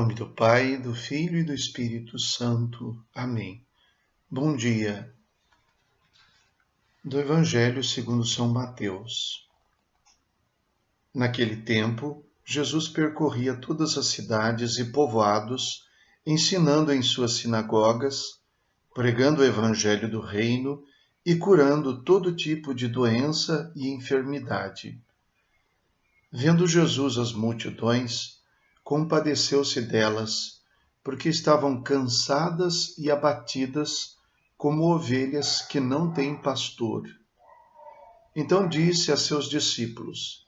nome do Pai, do Filho e do Espírito Santo. Amém. Bom dia. Do Evangelho segundo São Mateus. Naquele tempo, Jesus percorria todas as cidades e povoados, ensinando em suas sinagogas, pregando o Evangelho do Reino e curando todo tipo de doença e enfermidade. Vendo Jesus as multidões, compadeceu-se delas, porque estavam cansadas e abatidas, como ovelhas que não têm pastor. Então disse a seus discípulos: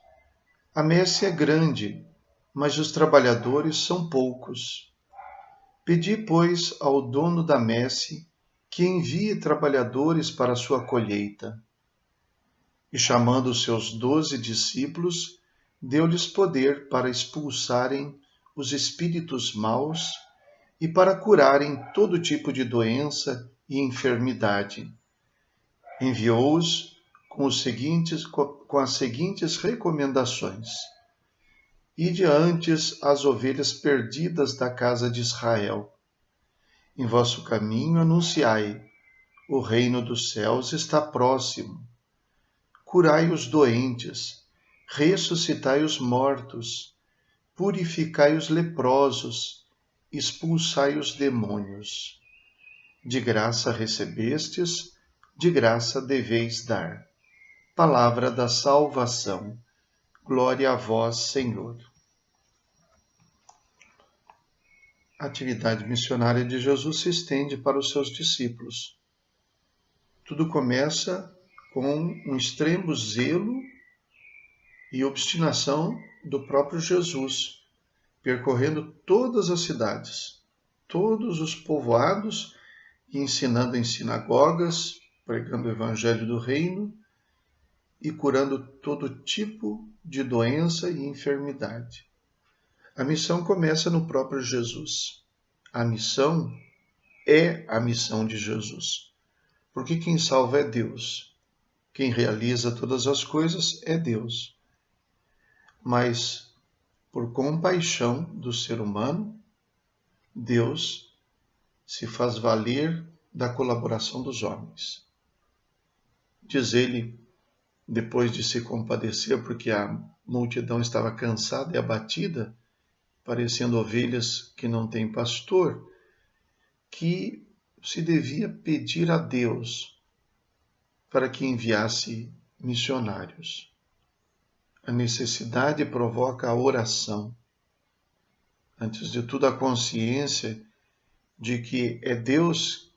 A messe é grande, mas os trabalhadores são poucos. Pedi, pois, ao dono da messe que envie trabalhadores para a sua colheita. E chamando os seus 12 discípulos, deu-lhes poder para expulsarem os espíritos maus e para curarem todo tipo de doença e enfermidade. Enviou-os com as seguintes recomendações: Ide antes as ovelhas perdidas da casa de Israel. Em vosso caminho anunciai: o reino dos céus está próximo. Curai os doentes, ressuscitai os mortos, purificai os leprosos, expulsai os demônios. De graça recebestes, de graça deveis dar. Palavra da salvação. Glória a vós, Senhor. A atividade missionária de Jesus se estende para os seus discípulos. Tudo começa com um extremo zelo e obstinação do próprio Jesus, percorrendo todas as cidades, todos os povoados, e ensinando em sinagogas, pregando o Evangelho do Reino e curando todo tipo de doença e enfermidade. A missão começa no próprio Jesus. A missão é a missão de Jesus, porque quem salva é Deus. Quem realiza todas as coisas é Deus. Mas, por compaixão do ser humano, Deus se faz valer da colaboração dos homens. Diz ele, depois de se compadecer, porque a multidão estava cansada e abatida, parecendo ovelhas que não têm pastor, que se devia pedir a Deus para que enviasse missionários. A necessidade provoca a oração. Antes de tudo, a consciência de que é Deus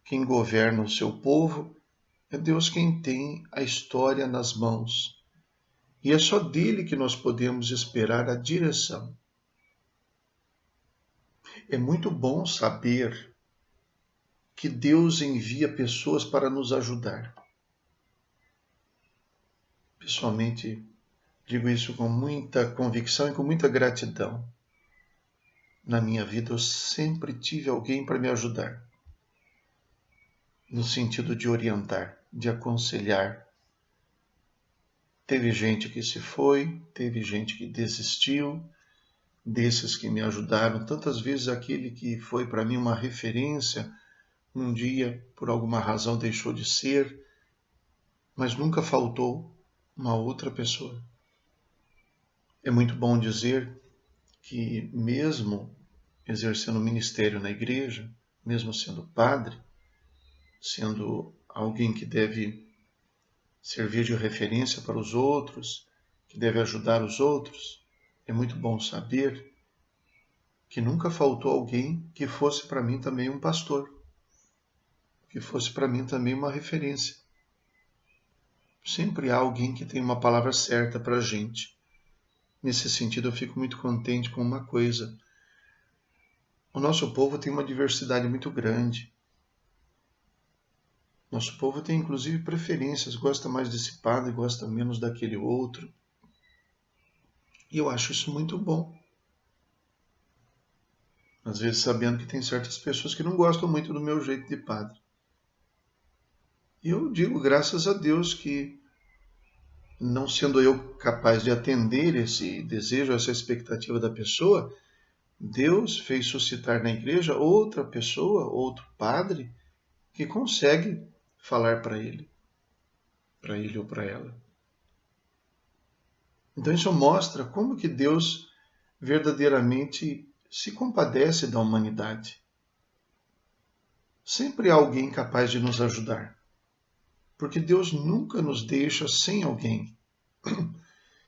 quem governa o seu povo, é Deus quem tem a história nas mãos. E é só dele que nós podemos esperar a direção. É muito bom saber que Deus envia pessoas para nos ajudar. Pessoalmente, digo isso com muita convicção e com muita gratidão. Na minha vida, eu sempre tive alguém para me ajudar, no sentido de orientar, de aconselhar. Teve gente que se foi, teve gente que desistiu, desses que me ajudaram. Tantas vezes aquele que foi para mim uma referência, um dia, por alguma razão, deixou de ser, mas nunca faltou uma outra pessoa. É muito bom dizer que mesmo exercendo ministério na igreja, mesmo sendo padre, sendo alguém que deve servir de referência para os outros, que deve ajudar os outros, é muito bom saber que nunca faltou alguém que fosse para mim também um pastor, que fosse para mim também uma referência. Sempre há alguém que tem uma palavra certa para a gente. Nesse sentido, eu fico muito contente com uma coisa. O nosso povo tem uma diversidade muito grande. Nosso povo tem inclusive preferências, gosta mais desse padre, gosta menos daquele outro. E eu acho isso muito bom. Às vezes sabendo que tem certas pessoas que não gostam muito do meu jeito de padre. E eu digo graças a Deus que, não sendo eu capaz de atender esse desejo, essa expectativa da pessoa, Deus fez suscitar na igreja outra pessoa, outro padre, que consegue falar para ele ou para ela. Então isso mostra como que Deus verdadeiramente se compadece da humanidade. Sempre há alguém capaz de nos ajudar, porque Deus nunca nos deixa sem alguém,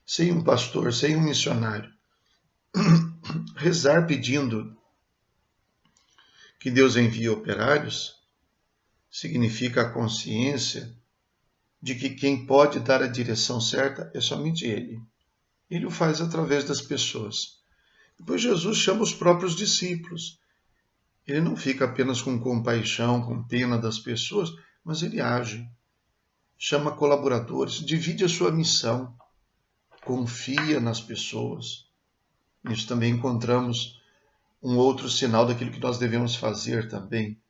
sem um pastor, sem um missionário. Rezar pedindo que Deus envie operários significa a consciência de que quem pode dar a direção certa é somente Ele. Ele o faz através das pessoas. Depois Jesus chama os próprios discípulos. Ele não fica apenas com compaixão, com pena das pessoas, mas ele age. Chama colaboradores, divide a sua missão, confia nas pessoas. Nisso também encontramos um outro sinal daquilo que nós devemos fazer também.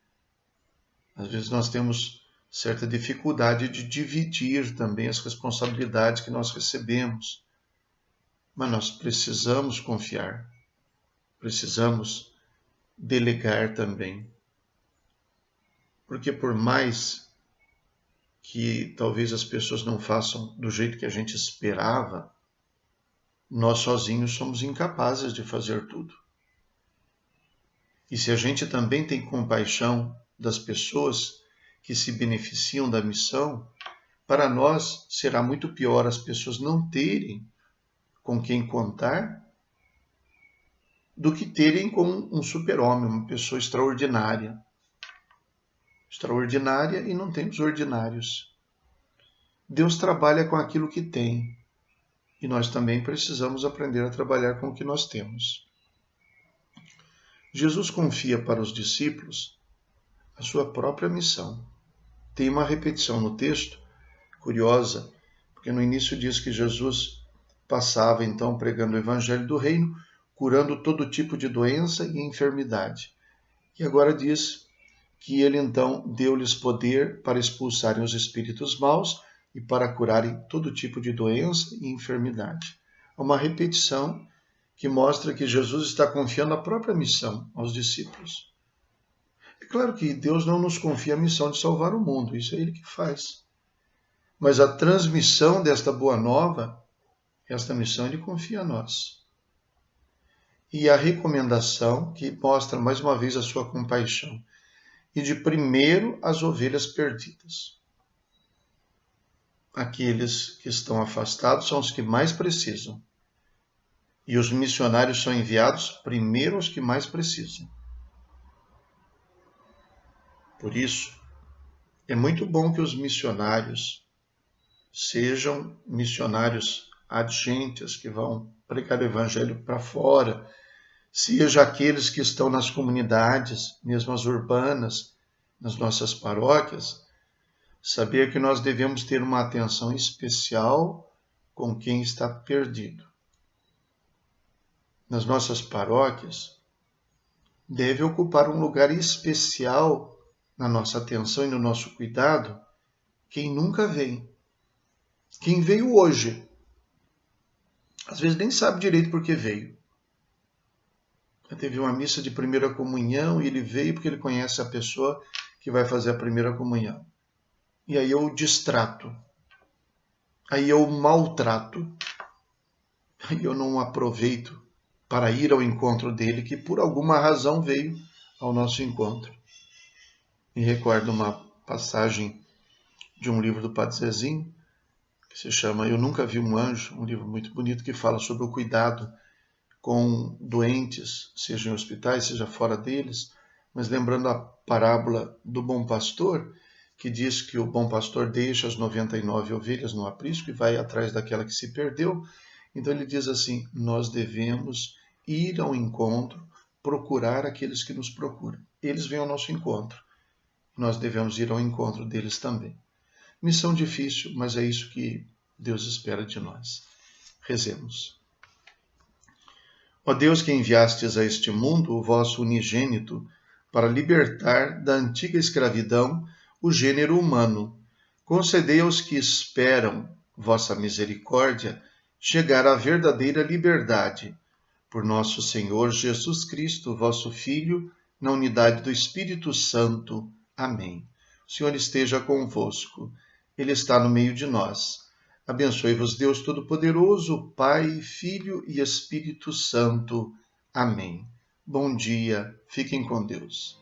Às vezes nós temos certa dificuldade de dividir também as responsabilidades que nós recebemos. Mas nós precisamos confiar, precisamos delegar também. Porque por mais que talvez as pessoas não façam do jeito que a gente esperava, nós sozinhos somos incapazes de fazer tudo. E se a gente também tem compaixão das pessoas que se beneficiam da missão, para nós será muito pior as pessoas não terem com quem contar do que terem com um super-homem, uma pessoa extraordinária. Extraordinária e não temos ordinários. Deus trabalha com aquilo que tem e nós também precisamos aprender a trabalhar com o que nós temos. Jesus confia para os discípulos a sua própria missão. Tem uma repetição no texto, curiosa, porque no início diz que Jesus passava então pregando o evangelho do reino, curando todo tipo de doença e enfermidade. E agora diz que ele então deu-lhes poder para expulsarem os espíritos maus e para curarem todo tipo de doença e enfermidade. É uma repetição que mostra que Jesus está confiando a própria missão aos discípulos. É claro que Deus não nos confia a missão de salvar o mundo, isso é Ele que faz. Mas a transmissão desta boa nova, esta missão Ele confia a nós. E a recomendação que mostra mais uma vez a sua compaixão. E de primeiro as ovelhas perdidas. Aqueles que estão afastados são os que mais precisam. E os missionários são enviados primeiro aos que mais precisam. Por isso, é muito bom que os missionários sejam missionários agentes que vão pregar o evangelho para fora, seja aqueles que estão nas comunidades, mesmo as urbanas, nas nossas paróquias, saber que nós devemos ter uma atenção especial com quem está perdido. Nas nossas paróquias, deve ocupar um lugar especial na nossa atenção e no nosso cuidado quem nunca vem. Quem veio hoje, às vezes nem sabe direito por que veio. Teve uma missa de primeira comunhão e ele veio porque ele conhece a pessoa que vai fazer a primeira comunhão. E aí eu distrato, aí eu maltrato, aí eu não aproveito para ir ao encontro dele, que por alguma razão veio ao nosso encontro. Me recordo uma passagem de um livro do Padre Zezinho, que se chama Eu Nunca Vi um Anjo, um livro muito bonito que fala sobre o cuidado com doentes, seja em hospitais, seja fora deles, mas lembrando a parábola do bom pastor, que diz que o bom pastor deixa as 99 ovelhas no aprisco e vai atrás daquela que se perdeu. Então ele diz assim, nós devemos ir ao encontro, procurar aqueles que nos procuram. Eles vêm ao nosso encontro. Nós devemos ir ao encontro deles também. Missão difícil, mas é isso que Deus espera de nós. Rezemos. Ó Deus que enviastes a este mundo o vosso unigênito para libertar da antiga escravidão o gênero humano, concedei aos que esperam vossa misericórdia chegar à verdadeira liberdade. Por nosso Senhor Jesus Cristo, vosso Filho, na unidade do Espírito Santo. Amém. O Senhor esteja convosco. Ele está no meio de nós. Abençoe-vos Deus Todo-Poderoso, Pai, Filho e Espírito Santo. Amém. Bom dia. Fiquem com Deus.